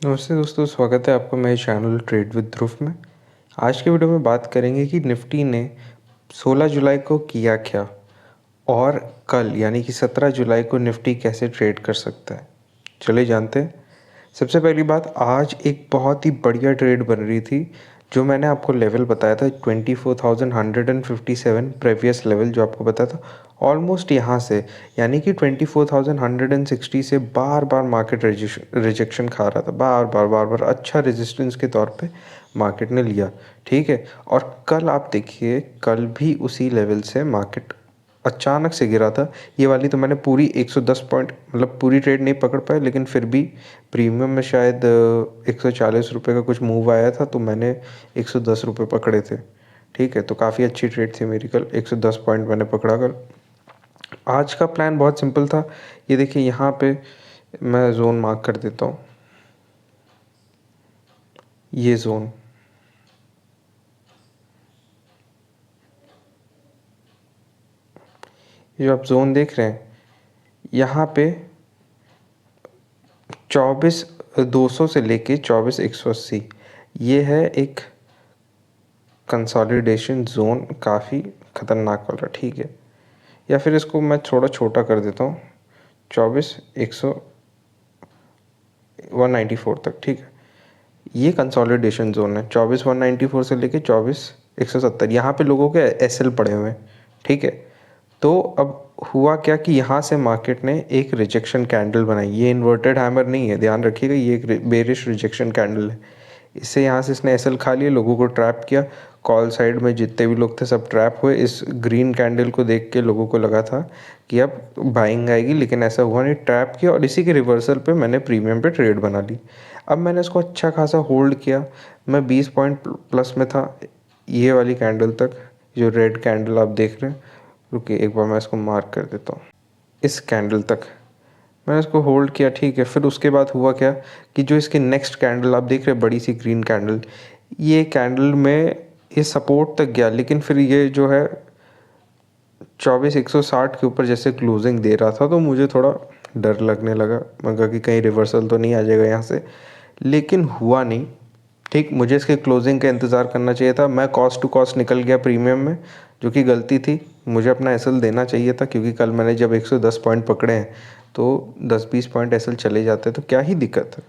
नमस्ते दोस्तों, स्वागत है आपका मेरे चैनल ट्रेड विद ध्रुव में। आज के वीडियो में बात करेंगे कि निफ्टी ने 16 जुलाई को किया क्या और कल यानी कि 17 जुलाई को निफ्टी कैसे ट्रेड कर सकता है। चलिए जानते हैं। सबसे पहली बात, आज एक बहुत ही बढ़िया ट्रेड बन रही थी। जो मैंने आपको लेवल बताया था 24,157 प्रीवियस लेवल जो आपको बताया था, ऑलमोस्ट यहाँ से यानी कि 24,160 से बार बार मार्केट रिजेक्शन खा रहा था, बार बार अच्छा रेजिस्टेंस के तौर पे मार्केट ने लिया। ठीक है, और कल आप देखिए, कल भी उसी लेवल से मार्केट अचानक से गिरा था। ये वाली तो मैंने पूरी 110 पॉइंट मतलब पूरी ट्रेड नहीं पकड़ पाया, लेकिन फिर भी प्रीमियम में शायद 140 रुपये का कुछ मूव आया था, तो मैंने 110 रुपये पकड़े थे। ठीक है, तो काफ़ी अच्छी ट्रेड थी मेरी कल, 110 पॉइंट मैंने पकड़ा कल। आज का प्लान बहुत सिंपल था। ये देखिए, यहाँ पे मैं जोन मार्क कर देता हूँ, ये जोन, ये जो आप जोन देख रहे हैं, यहाँ पे 24,200 से लेके 24,180, ये है एक कंसोलिडेशन जोन, काफ़ी ख़तरनाक वाला। ठीक है, या फिर इसको मैं थोड़ा छोटा कर देता हूँ, 24,194 तक। ठीक है, ये कंसोलिडेशन जोन है, 24,194 से लेके 24,170। यहाँ पे लोगों के एसएल पड़े हुए हैं। ठीक है, तो अब हुआ क्या कि यहाँ से मार्केट ने एक रिजेक्शन कैंडल बनाई। ये इन्वर्टेड हैमर नहीं है, ध्यान रखिएगा, ये एक बेरिश रिजेक्शन कैंडल है। इससे यहाँ से इसने एसएल खा लिया, लोगों को ट्रैप किया। कॉल साइड में जितने भी लोग थे सब ट्रैप हुए। इस ग्रीन कैंडल को देख के लोगों को लगा था कि अब बाइंग आएगी, लेकिन ऐसा हुआ नहीं, ट्रैप किया, और इसी के रिवर्सल पे मैंने प्रीमियम पे ट्रेड बना ली। अब मैंने इसको अच्छा खासा होल्ड किया, मैं 20 पॉइंट प्लस में था ये वाली कैंडल तक, जो रेड कैंडल आप देख रहे हैं। रुकिए, एक बार मैं इसको मार्क कर देता हूँ, इस कैंडल तक मैंने इसको होल्ड किया। ठीक है, फिर उसके बाद हुआ क्या कि जो इसके नेक्स्ट कैंडल आप देख रहे हैं, बड़ी सी ग्रीन कैंडल, ये कैंडल में ये सपोर्ट तक गया, लेकिन फिर ये जो है 24,160 के ऊपर जैसे क्लोजिंग दे रहा था, तो मुझे थोड़ा डर लगने लगा। मैं कहा कि कहीं रिवर्सल तो नहीं आ जाएगा यहाँ से, लेकिन हुआ नहीं। ठीक, मुझे इसके क्लोजिंग का इंतज़ार करना चाहिए था। मैं कॉस्ट टू कॉस्ट निकल गया प्रीमियम में, जो कि गलती थी। मुझे अपना एसएल देना चाहिए था, क्योंकि कल मैंने जब 110 पॉइंट पकड़े हैं, तो 10-20 पॉइंट एसएल चले जाते तो क्या ही दिक्कत है।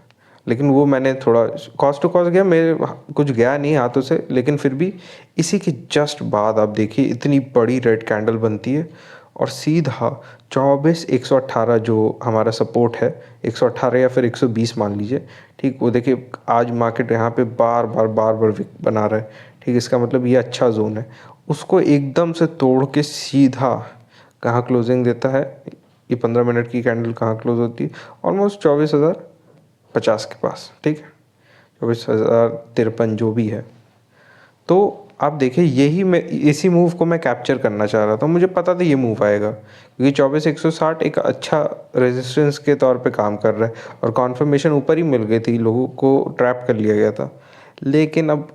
लेकिन वो मैंने थोड़ा कॉस्ट टू कॉस्ट गया, मेरे कुछ गया नहीं हाथों से, लेकिन फिर भी इसी के जस्ट बाद आप देखिए इतनी बड़ी रेड कैंडल बनती है, और सीधा 24,118 जो हमारा सपोर्ट है, 118 या फिर 120 मान लीजिए। ठीक, वो देखिए आज मार्केट यहाँ पे बार बार विक बना रहा है। ठीक, इसका मतलब ये अच्छा जोन है। उसको एकदम से तोड़ के सीधा कहाँ क्लोजिंग देता है, ये 15 मिनट की कैंडल कहाँ क्लोज होती है, ऑलमोस्ट 24,050 के पास। ठीक है, 24,053 जो भी है। तो आप देखिए, यही मैं इसी मूव को मैं कैप्चर करना चाह रहा था। मुझे पता था ये मूव आएगा, क्योंकि 24,160 एक अच्छा रेजिस्टेंस के तौर पे काम कर रहा है, और कॉन्फर्मेशन ऊपर ही मिल गई थी, लोगों को ट्रैप कर लिया गया था। लेकिन अब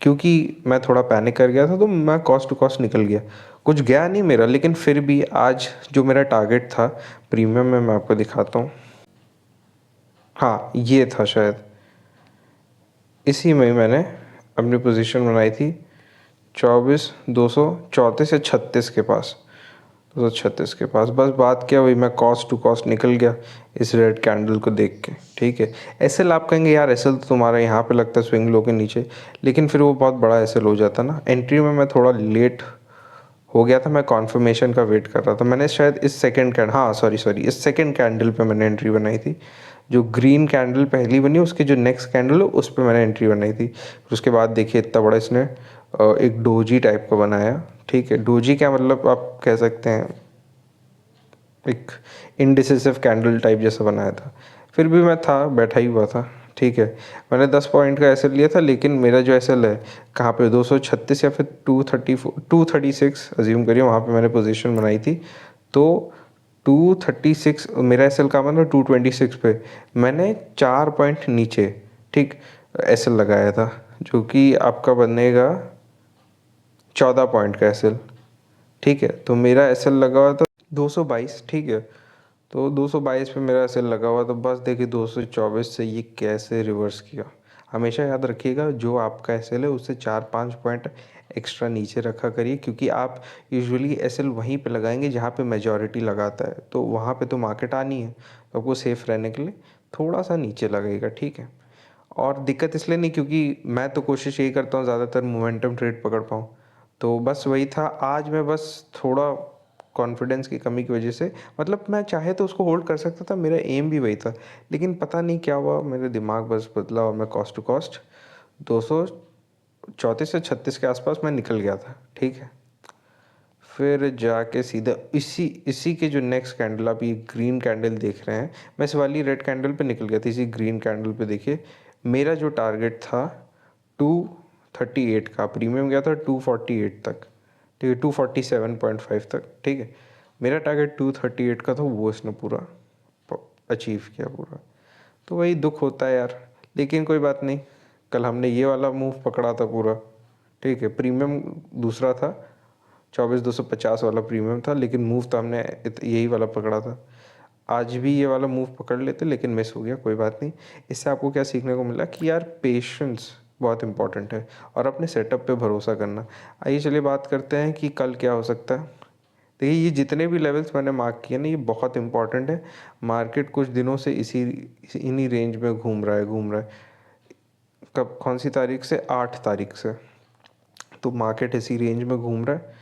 क्योंकि मैं थोड़ा पैनिक कर गया था, तो मैं कॉस्ट टू कॉस्ट निकल गया। कुछ गया नहीं मेरा, लेकिन फिर भी आज जो मेरा टारगेट था प्रीमियम में, मैं आपको दिखाता हूँ। हाँ, ये था शायद, इसी में मैंने अपनी पोजीशन बनाई थी, 24,234 या 36 के पास, 236 के पास। बस बात क्या हुई, मैं कॉस्ट टू कॉस्ट निकल गया इस रेड कैंडल को देख के। ठीक है, एसएल आप कहेंगे यार, एसएल तो तुम्हारा यहाँ पे लगता है स्विंग लो के नीचे, लेकिन फिर वो बहुत बड़ा एसएल हो जाता ना। एंट्री में मैं थोड़ा लेट हो गया था, मैं कॉन्फर्मेशन का वेट कर रहा था। मैंने शायद इस सेकंड कैंडल, हाँ सॉरी, इस सेकंड कैंडल पे मैंने एंट्री बनाई थी। जो ग्रीन कैंडल पहली बनी, उसके जो नेक्स्ट कैंडल है उस पर मैंने एंट्री बनाई थी। फिर उसके बाद देखिए इतना बड़ा इसने एक डोजी टाइप का बनाया। ठीक है, डोजी क्या मतलब आप कह सकते हैं, एक इनडिसिसिव कैंडल टाइप जैसा बनाया था। फिर भी मैं था बैठा ही हुआ था। ठीक है, मैंने 10 पॉइंट का एसएल लिया था, लेकिन मेरा जो एसएल है कहाँ पे, 236 या फिर 236 अज्यूम करिए, वहाँ पे मैंने पोजीशन बनाई थी। तो 236 मेरा एसएल का मतलब 226 पे मैंने 4 पॉइंट नीचे, ठीक, एसएल लगाया था, जो कि आपका बनेगा 14 पॉइंट का एसएल। ठीक है, तो मेरा एसएल लगा हुआ था 222। ठीक है, तो 222 पे मेरा एसएल लगा हुआ, तो बस देखिए 224 से ये कैसे रिवर्स किया। हमेशा याद रखिएगा जो आपका एसएल है उससे 4-5 पॉइंट एक्स्ट्रा नीचे रखा करिए, क्योंकि आप यूजुअली एसएल वहीं पे लगाएंगे जहाँ पे मेजॉरिटी लगाता है, तो वहाँ पे तो मार्केट आनी है, तो आपको सेफ रहने के लिए थोड़ा सा नीचे लगेगा, ठीक है। और दिक्कत इसलिए नहीं, क्योंकि मैं तो कोशिश यही करता हूँ ज़्यादातर मोमेंटम ट्रेड पकड़ पाऊँ, तो बस वही था। आज मैं बस थोड़ा कॉन्फिडेंस की कमी की वजह से, मतलब मैं चाहे तो उसको होल्ड कर सकता था, मेरा एम भी वही था, लेकिन पता नहीं क्या हुआ, मेरे दिमाग बस बदला और मैं कॉस्ट टू कॉस्ट 234 से 36 के आसपास मैं निकल गया था, ठीक है। फिर जाके सीधा इसी इसी के जो नेक्स्ट कैंडल, आप ये ग्रीन कैंडल देख रहे हैं, मैं इस वाली रेड कैंडल पे निकल गया था। इसी ग्रीन कैंडल पे देखिए मेरा जो टारगेट था 238 का, प्रीमियम गया था 248 तक, ठीक है, 247.5 तक, ठीक है। मेरा टारगेट 238 का था, वो इसने पूरा अचीव किया पूरा। तो वही दुख होता है यार, लेकिन कोई बात नहीं। कल हमने ये वाला मूव पकड़ा था पूरा, ठीक है। प्रीमियम दूसरा था, 24,250 वाला प्रीमियम था, लेकिन मूव तो हमने यही वाला पकड़ा था। आज भी ये वाला मूव पकड़ लेते, लेकिन मिस हो गया, कोई बात नहीं। इससे आपको क्या सीखने को मिला कि यार पेशेंस बहुत इंपॉर्टेंट है और अपने सेटअप पे भरोसा करना। आइए चलिए बात करते हैं कि कल क्या हो सकता है। देखिए ये जितने भी लेवल्स मैंने मार्क किए ना, ये बहुत इंपॉर्टेंट है। मार्केट कुछ दिनों से इन्हीं रेंज में घूम रहा है। कब, कौन सी तारीख से? 8 तारीख से। तो मार्केट इसी रेंज में घूम रहा है।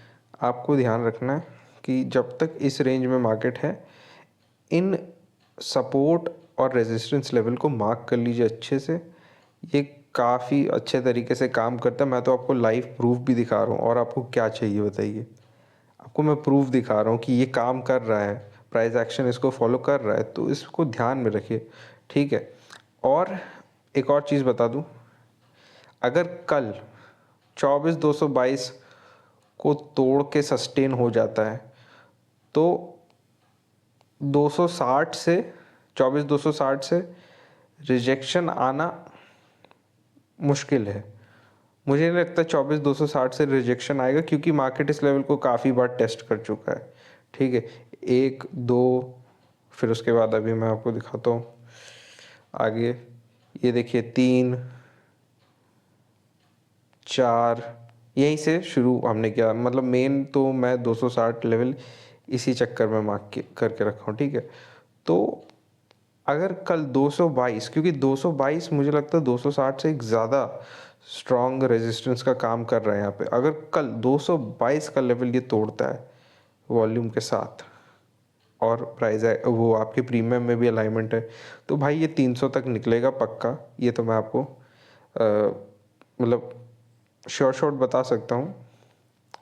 आपको ध्यान रखना है कि जब तक इस रेंज में मार्केट है, इन सपोर्ट और रेजिस्टेंस लेवल को मार्क कर लीजिए अच्छे से। ये काफ़ी अच्छे तरीके से काम करता है। मैं तो आपको लाइव प्रूफ भी दिखा रहा हूँ, और आपको क्या चाहिए बताइए। आपको मैं प्रूफ दिखा रहा हूँ कि ये काम कर रहा है, प्राइस एक्शन इसको फॉलो कर रहा है, तो इसको ध्यान में रखिए, ठीक है। और एक और चीज़ बता दूँ, अगर कल 24,222 को तोड़ के सस्टेन हो जाता है, तो 260 से 24,260 से रिजेक्शन आना मुश्किल है। मुझे नहीं लगता 24,260 से रिजेक्शन आएगा, क्योंकि मार्केट इस लेवल को काफ़ी बार टेस्ट कर चुका है, ठीक है। एक दो, फिर उसके बाद अभी मैं आपको दिखाता हूँ आगे। ये देखिए 3 4, यहीं से शुरू हमने किया, मतलब मेन तो मैं 260 लेवल इसी चक्कर में मार्क करके रखा हूँ, ठीक है। तो अगर कल 222, क्योंकि 222 मुझे लगता है 260 से एक ज़्यादा स्ट्रॉन्ग रेजिस्टेंस का काम कर रहा है यहाँ पे। अगर कल 222 का लेवल ये तोड़ता है वॉल्यूम के साथ, और प्राइस है वो आपके प्रीमियम में भी अलाइनमेंट है, तो भाई ये 300 तक निकलेगा पक्का। ये तो मैं आपको मतलब श्योर शॉट बता सकता हूँ,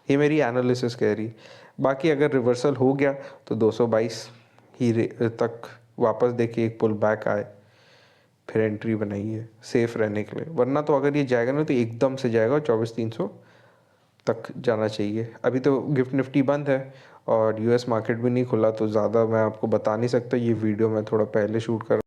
ये मेरी एनालिसिस कह रही। बाकी अगर रिवर्सल हो गया तो 222 ही तक वापस देखिए एक पुल बैक आए, फिर एंट्री बनाइए सेफ रहने के लिए। वरना तो अगर ये जाएगा ना, तो एकदम से जाएगा 24,300 तक जाना चाहिए। अभी तो गिफ्ट निफ्टी बंद है और यूएस मार्केट भी नहीं खुला, तो ज़्यादा मैं आपको बता नहीं सकता। ये वीडियो मैं थोड़ा पहले शूट कर